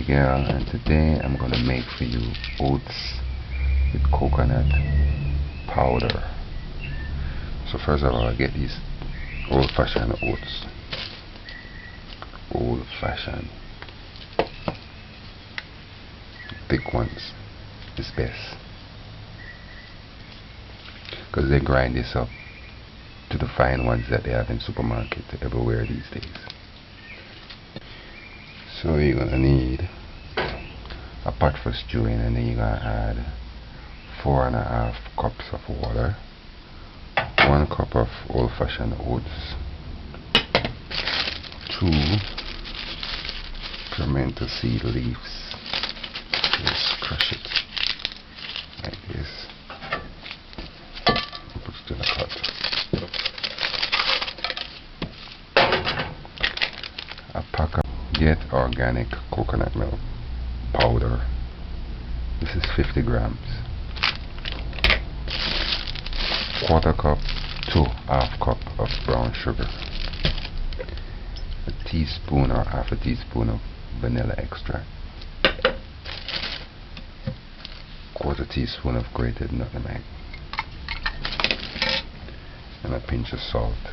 Miguel, and today I'm gonna make for you oats with coconut powder. So first of all, I get these old-fashioned oats. Old-fashioned thick ones is best, because they grind this up to the fine ones that they have in supermarkets everywhere these days. So you're gonna need a pot for stewing, and then you're gonna add 4.5 cups of water, 1 cup of old-fashioned oats, 2 pimento seed leaves. Just crush it like this. Put it in a pot. A pack of Get Organic coconut milk powder. This is 50 grams. 1/4 cup to 1/2 cup of brown sugar. A teaspoon or 1/2 teaspoon of vanilla extract. 1/4 teaspoon of grated nutmeg. And a pinch of salt.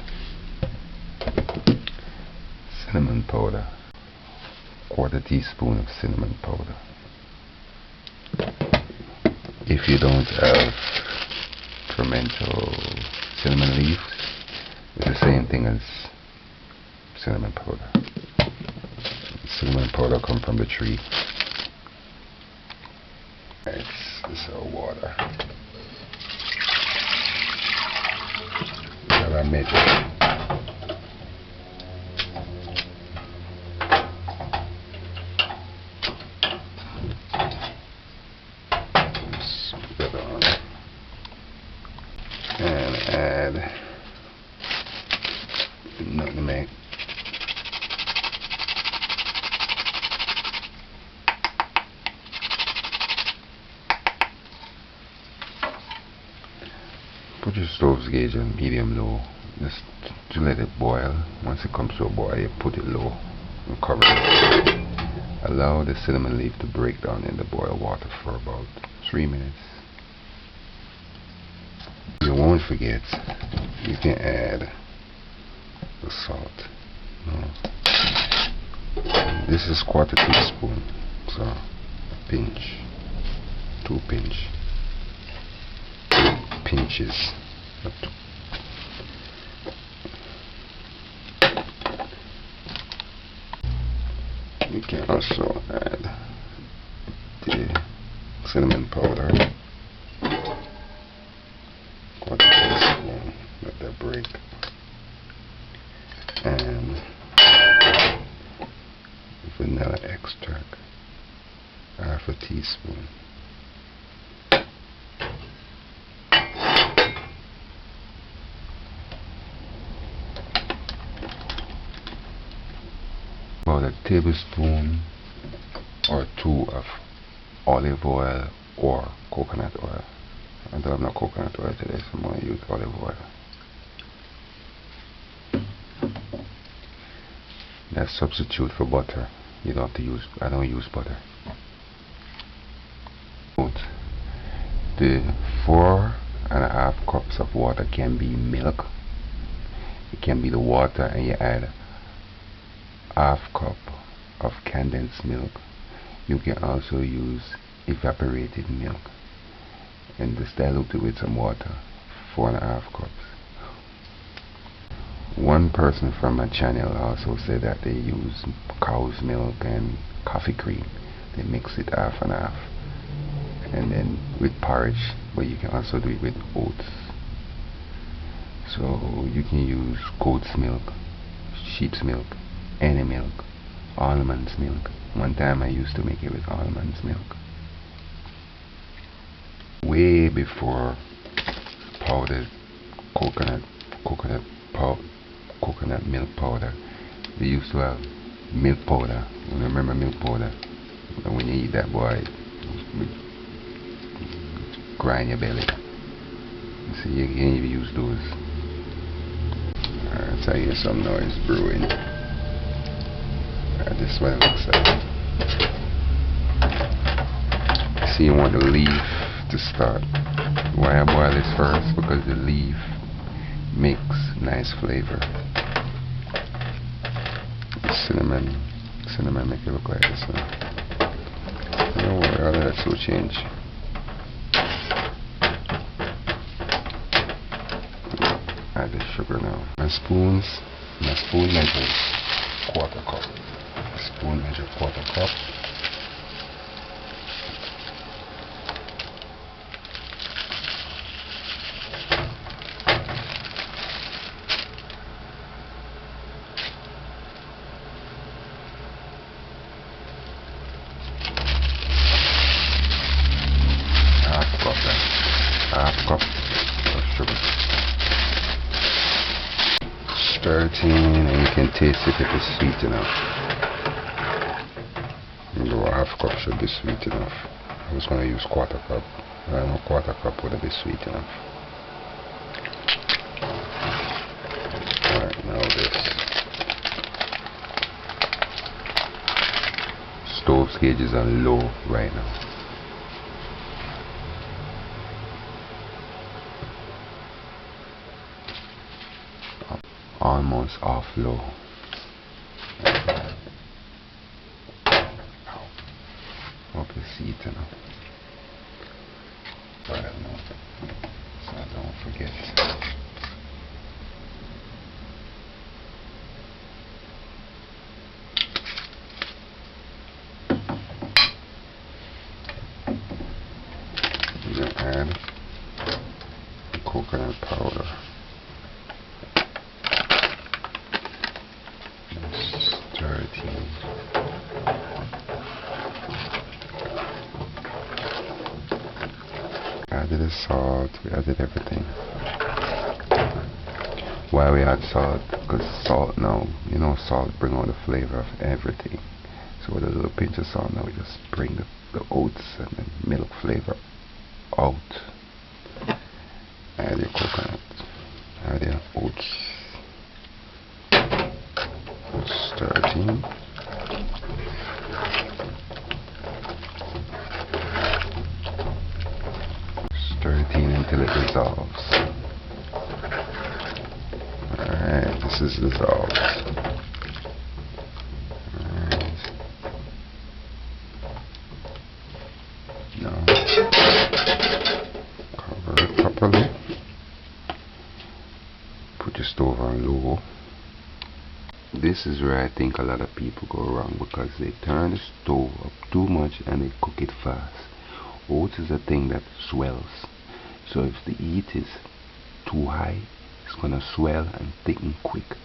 Cinnamon powder. 1/4 teaspoon of cinnamon powder. If you don't have fermento cinnamon leaves, it's the same thing as cinnamon powder. Cinnamon powder comes from the tree. It's our water. We have our measure. And add the nutmeg. Put your stove's gauge on medium-low, just to let it boil. Once it comes to a boil, you put it low and cover it. Allow the cinnamon leaf to break down in the boiled water for about 3 minutes. You won't forget, you can add the salt. This is 1/4 teaspoon, so a pinch, 2 pinches. You can also add the cinnamon powder. 1/4 teaspoon, let that break. And vanilla extract, 1/2 teaspoon. About a tablespoon or 2 of olive oil or coconut oil. I don't have no coconut oil today, so I'm going to use olive oil. That's substitute for butter. You don't have to use, I don't use butter. The 4.5 cups of water can be milk. It can be the water, and you add 1/2 cup of condensed milk. You can also use evaporated milk and just dilute it with some water. 4.5 cups. One person from my channel also said that they use cow's milk and coffee cream. They mix it 1/2 and then with porridge, but you can also do it with oats. So you can use goat's milk, sheep's milk, any milk, almond's milk. One time I used to make it with almond's milk. Way before powdered coconut milk powder, they used to have milk powder. You remember milk powder? And when you eat that, boy, it grind your belly. See, you can't even use those. Alright, so I hear some noise brewing. Alright, this is what it looks like. see you want the leaf to start. Why I boil this first? Because the leaf makes nice flavor. Cinnamon make it look like this one. Don't worry, all of that will change. Add the sugar now. My spoon measures quarter cup. Spoon measure quarter cup. Half cup of sugar. Stir it in and you can taste if it is sweet enough. Although half cup should be sweet enough. I was going to use quarter cup. I know quarter cup would be sweet enough. Alright, now this. Stove gauge is on low right now. Almost off low. Hope you see it now. Right now. So don't forget. You can add coconut powder. Added the salt, we added everything. Why we add salt? Because salt now, you know, salt bring out the flavor of everything. So with a little pinch of salt now we just bring the oats and the milk flavor out. Add your coconut, add your oats. Stir it in. Stir it in until it dissolves. Alright, this is dissolved. Alright. Now, cover it properly. Put your stove on low. This is where I think a lot of people go wrong, because they turn the stove up too much and they cook it fast. Oats is a thing that swells, so if the heat is too high, it's gonna swell and thicken quick.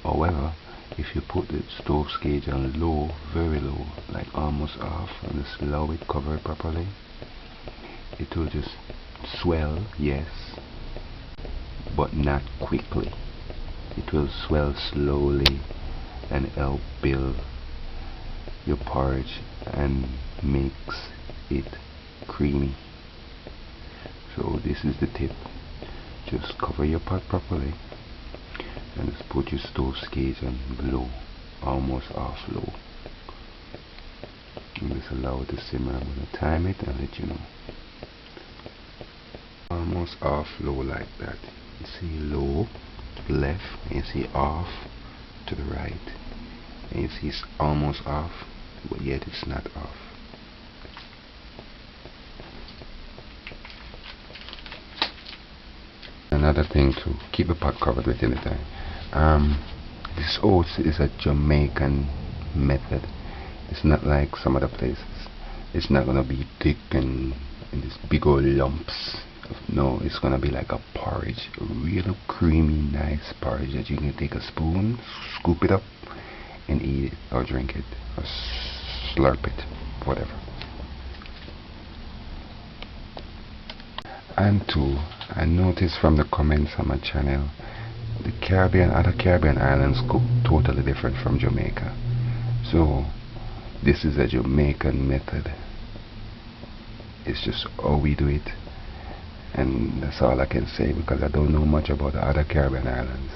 However, if you put the stove gauge on low, very low, like almost off, and just allow it, cover it properly, it will just swell, yes, but not quickly. It will swell slowly and help build your porridge and makes it creamy. So this is the tip. Just cover your pot properly and just put your stove gauge on low, almost off low, and just allow it to simmer. I'm going to time it and let you know. Almost off low like that. You see low to the left, and you see off to the right, and you see it's almost off, but yet it's not off. Another thing to keep the pot covered with any time. This oats is a Jamaican method. It's not like some other places. It's not gonna be thick and in these big old lumps. No, it's gonna be like a porridge, a real creamy, nice porridge that you can take a spoon, scoop it up, and eat it, or drink it, or slurp it, whatever. And two, I noticed from the comments on my channel, the other Caribbean islands cook totally different from Jamaica. So this is a Jamaican method. It's just how we do it. And that's all I can say, because I don't know much about the other Caribbean islands.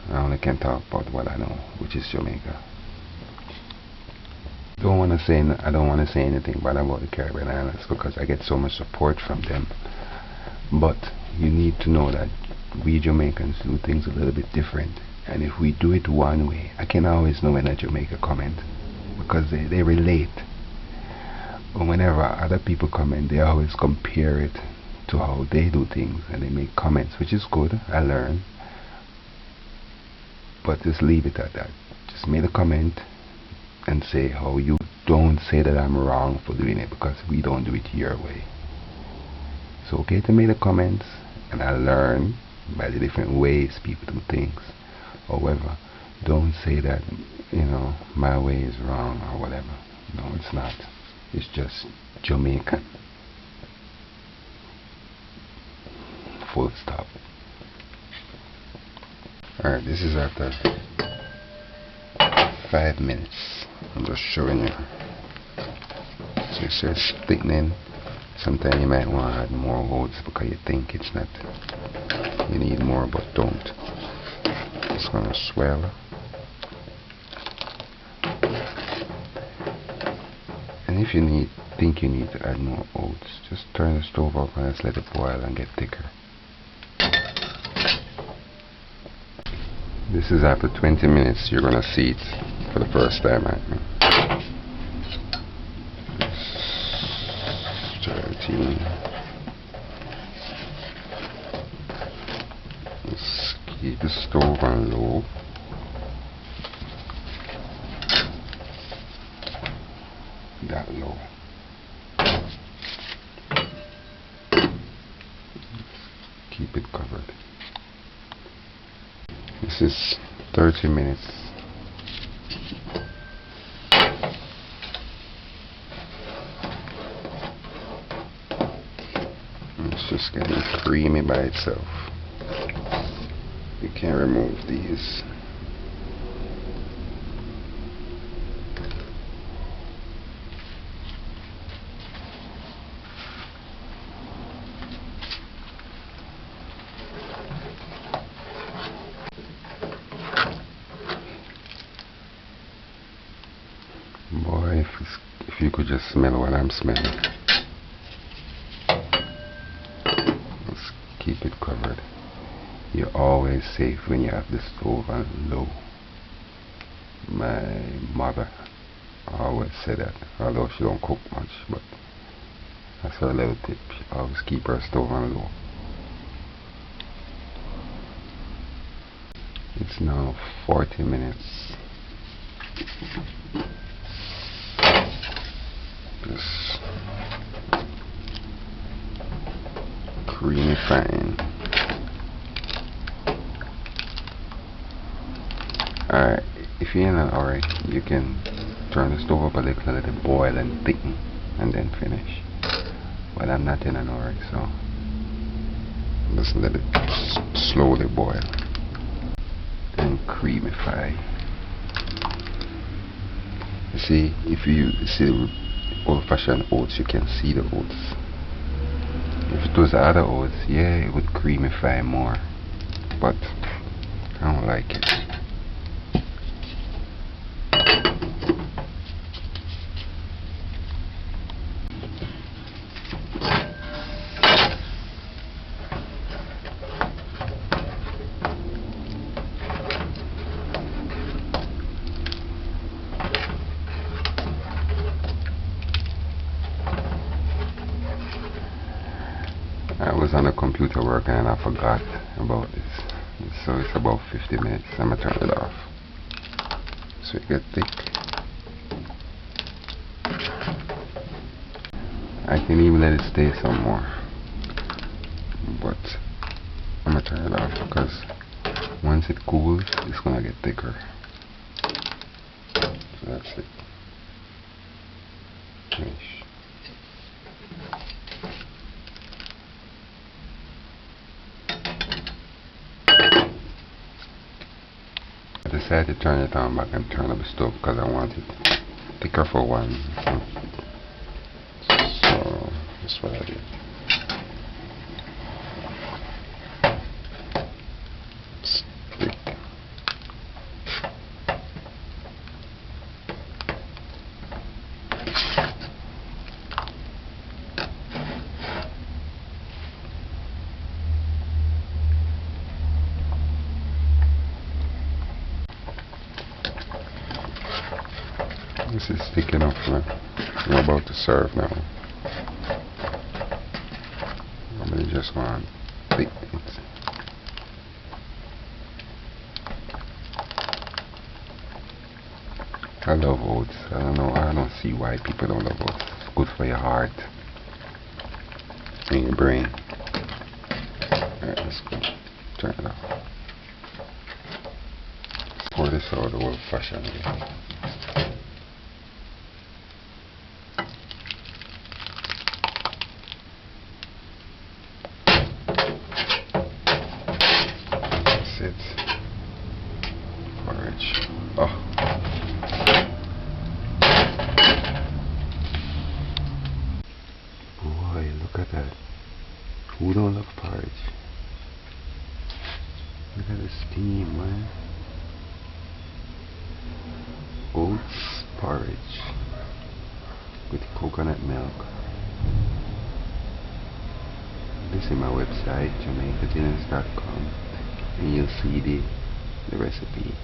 I only can talk about what I know, which is Jamaica. I don't want to say anything bad about the Caribbean islands because I get so much support from them. But you need to know that we Jamaicans do things a little bit different. And if we do it one way, I can always know when a Jamaica comment because they relate. But whenever other people comment, they always compare it to how they do things and they make comments, which is good. I learn. But just leave it at that. Just make a comment and say how you don't say that I'm wrong for doing it because we don't do it your way. It's okay to make the comments, and I learn by the different ways people do things. However, don't say that, my way is wrong or whatever. No, it's not. It's just Jamaican. Full stop. Alright, this is after 5 minutes. I'm just showing you. So it says thickening. Sometimes you might want to add more oats because you think it's not. You need more, but don't. It's gonna swell. And if you think you need to add more oats, just turn the stove up and just let it boil and get thicker. This is after 20 minutes. You're gonna see it for the first time. 13. Let's keep the stove on low. That low. Keep it covered. This is 30 minutes. It's just getting creamy by itself. You can remove these. Boy, if you could just smell what I'm smelling. Let's keep it covered. You're always safe when you have the stove on low. My mother always said that, although she don't cook much, but that's her little tip. She always keep her stove on low. It's now 40 minutes. Just creamy fine. Alright, if you're in a hurry, you can turn the stove up a little and let it boil and thicken and then finish. But I'm not in a hurry, so just let it slowly boil and creamify. You see, if you see the old-fashioned oats, you can see the oats. If it was other oats, yeah, it would creamify more, but I don't like it. I was on the computer working and I forgot about this. So it's about 50 minutes. I'm gonna turn it off. So it get thick. I can even let it stay some more. But I'm gonna turn it off because once it cools, it's gonna get thicker. So that's it. Finish. I decided to turn it on back and turn up the stove because I want it thicker for one. So that's what I did. It's thick. This is thick enough, man. We're about to serve now. I'm gonna just want to thick it. I love oats. I don't see why people don't love oats. It's good for your heart and your brain. Alright, let's go. Turn it off. Pour this out the old fashioned way. That's it. Porridge. Oh. Boy, look at that. Who don't love porridge? Look at the steam, man. Oats porridge with coconut milk. Visit my website, jamaicadinners.com, and you'll see the recipe.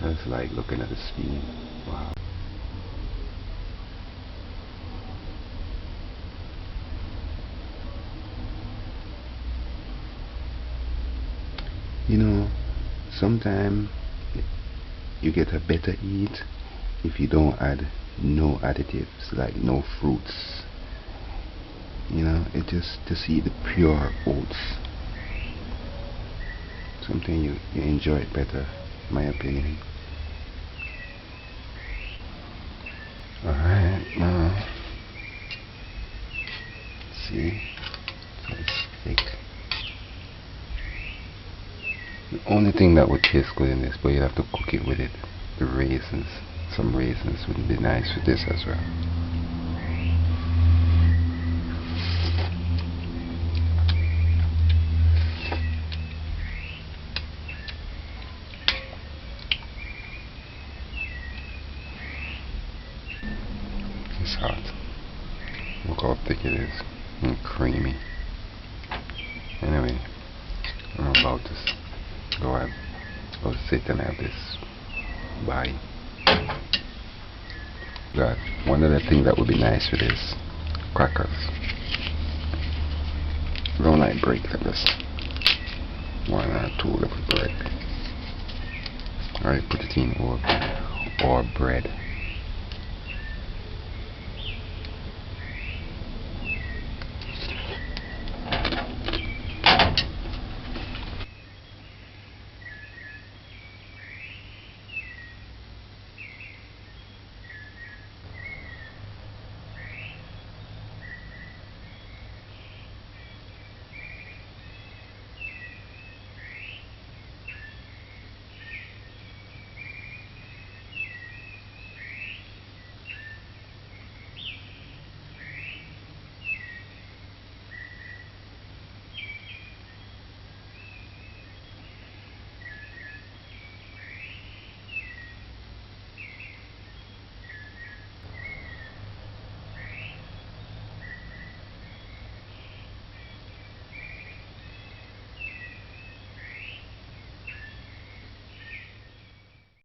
That's like looking at the steam. Wow. You know, sometimes you get a better eat if you don't add no additives, like no fruits. You know, it just to see the pure oats. Something you enjoy it better, in my opinion. Alright, now see, so it's thick. The only thing that would taste good in this, but you'd have to cook it with it, the raisins. Some raisins would be nice with this as well. It's hot. Look how thick it is and creamy. Anyway, I'm about to go ahead. I'll sit and have this. Bye. Got one of the things that would be nice with this crackers. Don't like break them, just one or two little break. Alright, put it in or bread.